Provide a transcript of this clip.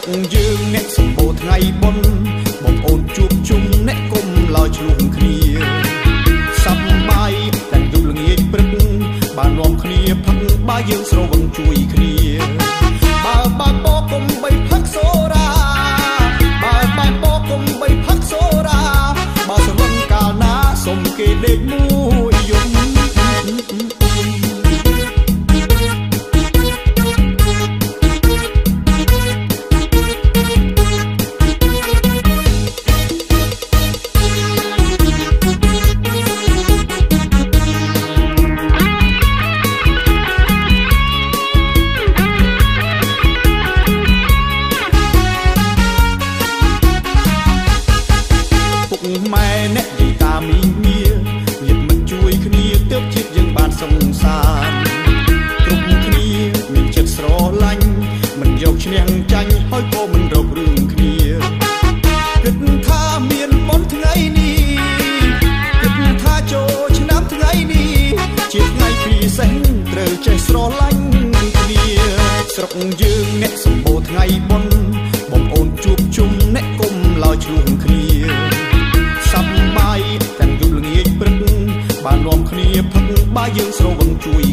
យើងអ្នកសម្បូរថ្ងៃបុណ្យបងប្អូនជួបជុំអ្នកគុំឡើយឆ្លងគ្នាសប្បាយតែយប់ល្ងាចព្រឹកបាននាំគ្នាផឹកបើយើងស្រវឹងជួយគ្នាបើបានបកុំបីផឹកសូរ៉ាបើបានបកុំបីផឹកសូរ៉ាបើស្រវឹងកាលណាសុំគេដេកមួយយំម៉ែអ្នកនិយាយតាមមីមីញាតិមិនជួយគ្នាទើបជាតិយើងបានសង្សារគ្រប់គ្នាមានចិត្តស្រឡាញ់មិនយកឈ្នះចាញ់ហើយក៏មិនរករឿងគ្នាគិតថាមានបុណ្យថ្ងៃនេះគិតថាចូលឆ្នាំថ្ងៃនេះជាថ្ងៃពិសេសត្រូវចេះស្រឡាញ់គ្នាស្រុកយើងអ្នកសម្បូរថ្ងៃបុណ្យបងប្អូនជួបជុំអ្នកគុំឡើយឆ្លងគ្នាសប្បាយទាំងយប់ល្ងាចព្រឹកបាននាំគ្នាផឹកបើយើងស្រវឹងជួយ